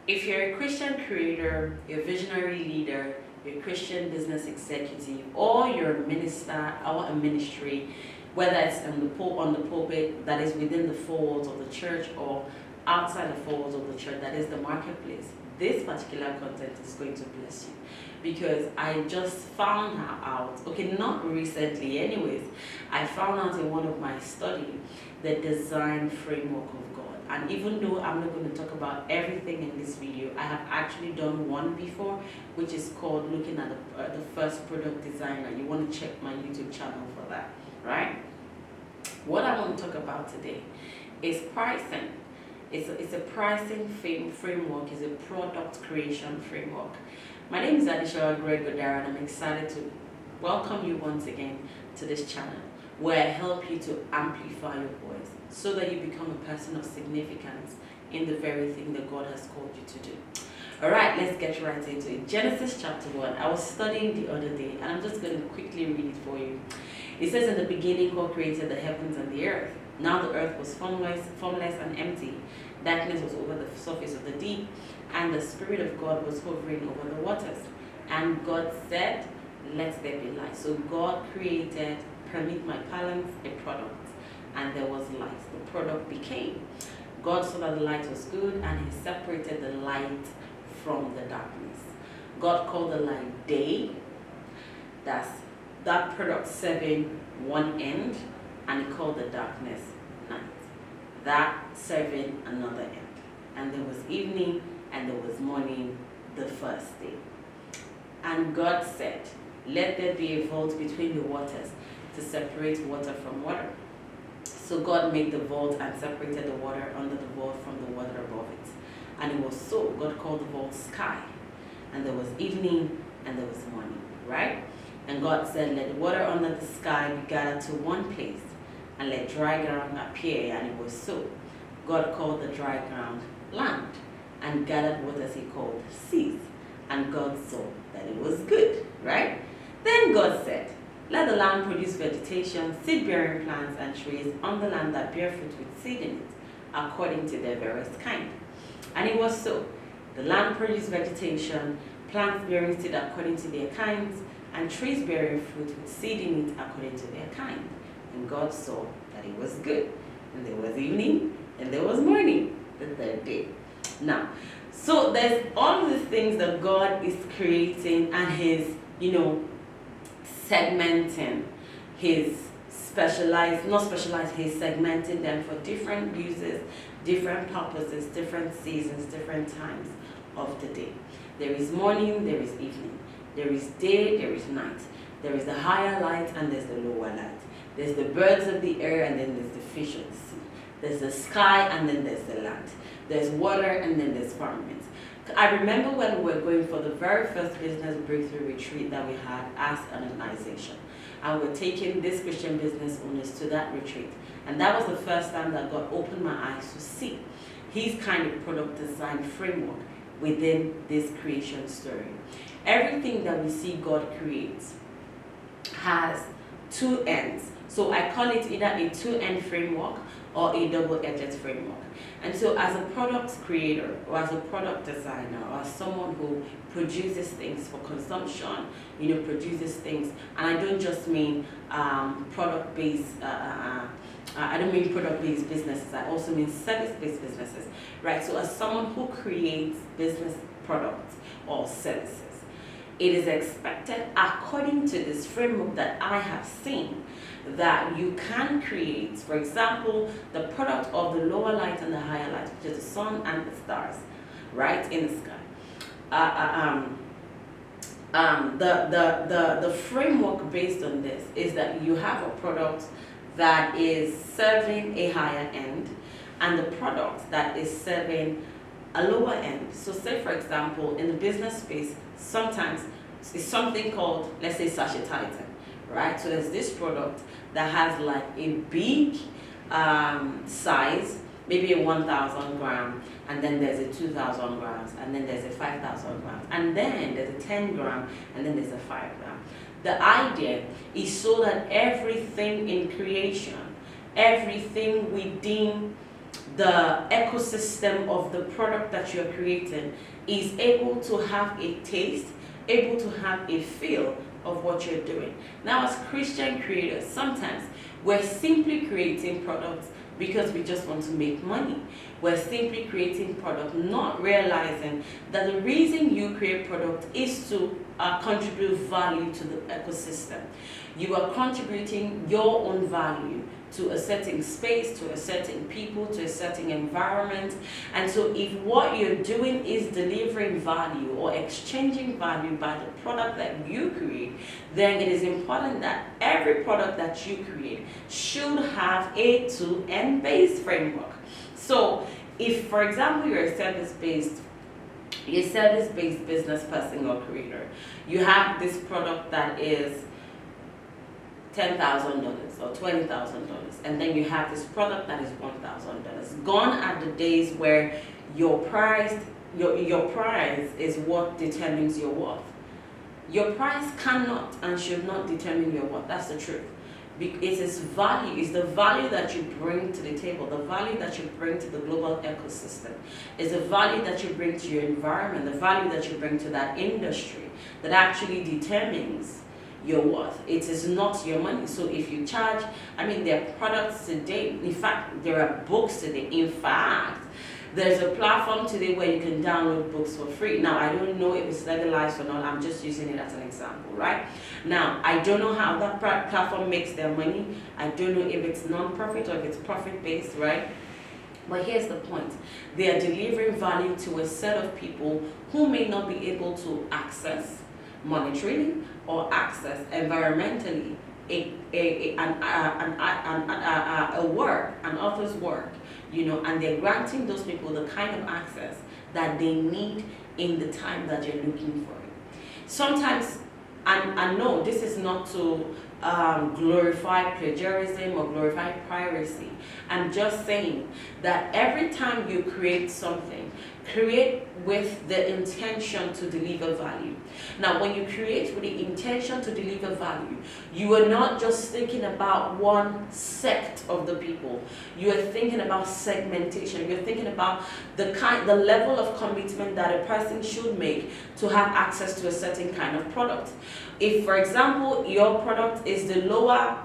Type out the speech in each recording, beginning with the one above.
If you're a Christian creator, you're a visionary leader, you're a Christian business executive, or you're a minister or a ministry, whether it's on the pulpit that is within the four walls of the church or outside the four walls of the church, that is the marketplace, this particular content is going to bless you. Because I just found out, okay, not recently anyways, I found out in one of my studies the design framework of God. And even though I'm not going to talk about everything in this video, I have actually done one before, which is called looking at the first product designer. You want to check my YouTube channel for that, right? What I want to talk about today is pricing. It's a pricing framework, it's a product creation framework. My name is Adesewa Greg-Ighodaro, and I'm excited to welcome you once again to this channel, where I help you to amplify your voice so that you become a person of significance in the very thing that God has called you to do. All right, let's get right into it. Genesis chapter 1. I was studying the other day, and I'm just going to quickly read it for you. It says, in the beginning, God created the heavens and the earth. Now the earth was formless and empty. Darkness was over the surface of the deep, and the Spirit of God was hovering over the waters. And God said, let there be light. So God created, permit my parlance, a product. And there was light. The product became. God saw that the light was good, and he separated the light from the darkness. God called the light day. That's that product serving one end, and he called the darkness night. That serving another end. And there was evening, and there was morning the first day. And God said, let there be a vault between the waters to separate water from water. So God made the vault and separated the water under the vault from the water above it. And it was so. God called the vault sky. And there was evening and there was morning, right? And God said, let the water under the sky be gathered to one place, and let dry ground appear. And it was so. God called the dry ground land, and gathered waters he called seas. And God saw that it was good, right? Then God said, let the land produce vegetation, seed-bearing plants and trees on the land that bear fruit with seed in it, according to their various kind. And it was so. The land produced vegetation, plants bearing seed according to their kinds, and trees bearing fruit with seed in it according to their kind. And God saw that it was good. And there was evening, and there was morning, the third day. Now, so there's all of these things that God is creating, and his, segmenting, he's segmenting them for different uses, different purposes, different seasons, different times of the day. There is morning, there is evening. There is day, there is night. There is the higher light and there's the lower light. There's the birds of the air and then there's the fish of the sea. There's the sky and then there's the land. There's water and then there's firmament. I remember when we were going for the very first business breakthrough retreat that we had as an organization. And we're taking these Christian business owners to that retreat. And that was the first time that God opened my eyes to see his kind of product design framework within this creation story. Everything that we see God creates has two ends. So I call it either a two-end framework or a double-edged framework. And so as a product creator or as a product designer or as someone who produces things for consumption, produces things, and I don't just mean product-based, I don't mean product-based businesses, I also mean service-based businesses, right? So as someone who creates business products or services, it is expected, according to this framework that I have seen, that you can create, for example, the product of the lower light and the higher light, which is the sun and the stars, right, in the sky. The framework based on this is that you have a product that is serving a higher end and the product that is serving a lower end. So say, for example, in the business space, sometimes it's something called, let's say, sachet item, right? So there's this product that has like a big size, maybe a 1,000 gram, and then there's a 2,000 grams, and then there's a 5,000 grams, and then there's a 10 gram, and then there's a 5 gram. The idea is so that everything in creation, everything we deem the ecosystem of the product that you're creating is able to have a taste, able to have a feel of what you're doing. Now, as Christian creators, sometimes we're simply creating products because we just want to make money. We're simply creating product, not realizing that the reason you create product is to contribute value to the ecosystem. You are contributing your own value to a certain space, to a certain people, to a certain environment. And so if what you're doing is delivering value or exchanging value by the product that you create, then it is important that every product that you create should have a to end based framework. So if, for example, you're a service-based business person or creator, you have this product that is $10,000 or $20,000, and then you have this product that is $1,000. Gone are the days where your price is what determines your worth. Your price cannot and should not determine your worth. That's the truth. It is value, it's the value that you bring to the table, the value that you bring to the global ecosystem. It's the value that you bring to your environment, the value that you bring to that industry that actually determines your worth. It is not your money. So if you charge, there are products today, in fact, there are books today. In fact, there's a platform today where you can download books for free. Now, I don't know if it's legalized or not. I'm just using it as an example, right? Now, I don't know how that platform makes their money. I don't know if it's non-profit or if it's profit-based, right? But here's the point. They are delivering value to a set of people who may not be able to access monetarily or access environmentally an author's work, and they're granting those people the kind of access that they need in the time that you're looking for it. Sometimes, and no, this is not to glorify plagiarism or glorify piracy. I'm just saying that every time you create something, create with the intention to deliver value. Now, when you create with the intention to deliver value, you are not just thinking about one sect of the people. You are thinking about segmentation. You're thinking about the level of commitment that a person should make to have access to a certain kind of product. If, for example, your product is the lower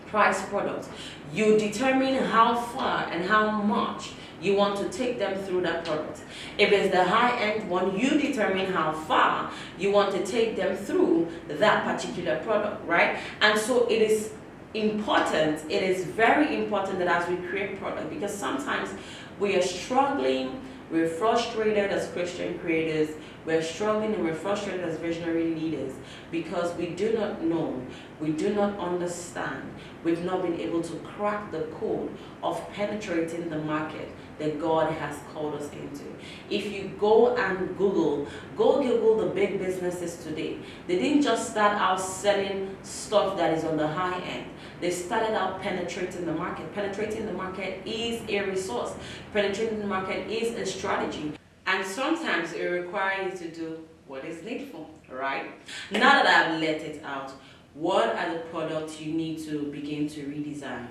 price product, you determine how far and how much you want to take them through that product. If it's the high-end one, you determine how far you want to take them through that particular product, right? And so it is important, it is very important that as we create product, because sometimes we are struggling, we're frustrated as Christian creators, we're struggling and we're frustrated as visionary leaders because we do not know, we do not understand, we've not been able to crack the code of penetrating the market that God has called us into. If you go and Google the big businesses today. They didn't just start out selling stuff that is on the high end. They started out penetrating the market. Penetrating the market is a resource. Penetrating the market is a strategy. And sometimes it requires you to do what is needful, right? Now that I've let it out, what are the products you need to begin to redesign?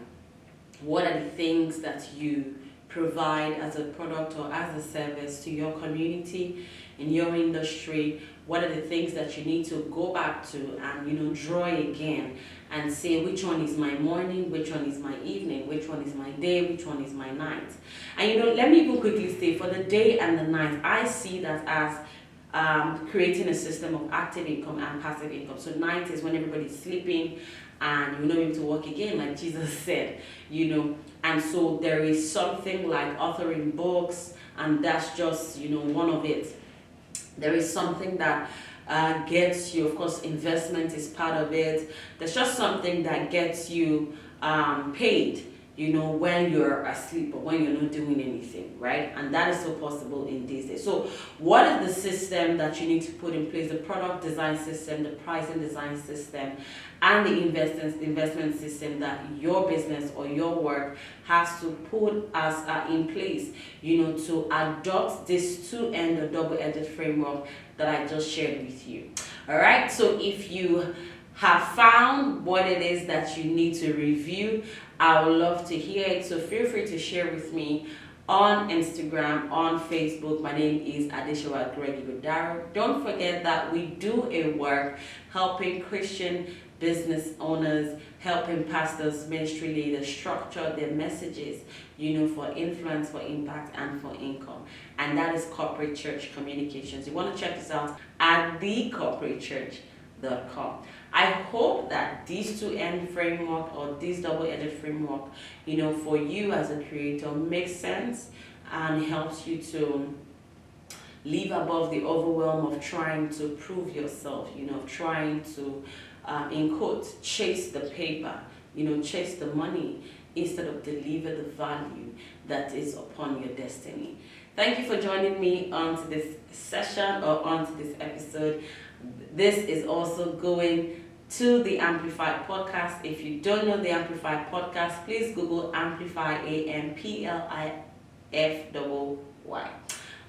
What are the things that you provide as a product or as a service to your community, in your industry? What are the things that you need to go back to and draw again and say which one is my morning, which one is my evening, which one is my day, which one is my night? And let me even quickly say, for the day and the night, I see that as creating a system of active income and passive income. So night is when everybody's sleeping and you're not able to work again, like Jesus said, And so there is something like authoring books, and that's just, one of it. There is something that gets you, of course, investment is part of it. There's just something that gets you paid, when you're asleep or when you're not doing anything, right? And that is so possible in these days. So what is the system that you need to put in place? The product design system, the pricing design system, and the investment system that your business or your work has to put in place, to adopt this two-end or double-ended framework that I just shared with you. All right. So if you have found what it is that you need to review, I would love to hear it. So feel free to share with me on Instagram, on Facebook. My name is Adesewa Greg-Ighodaro. Don't forget that we do a work helping Christian business owners, helping pastors, ministry leaders structure their messages, for influence, for impact, and for income. And that is corporate church communications. You want to check us out at thecorporatechurch.com. I hope that these two end framework, or this double-edged framework, for you as a creator makes sense and helps you to live above the overwhelm of trying to prove yourself, trying to, in quotes, chase the paper, chase the money instead of deliver the value that is upon your destiny. Thank you for joining me onto this session or onto this episode. This is also going to the Amplified podcast. If you don't know the Amplified podcast, please Google Amplify, AMPLIFYY,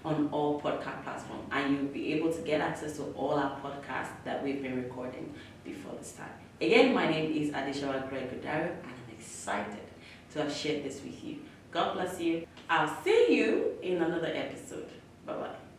on all podcast platforms, and you'll be able to get access to all our podcasts that we've been recording before this time. Again, my name is Adesewa Greg-Ighodaro, and I'm excited to have shared this with you. God bless you. I'll see you in another episode. Bye-bye.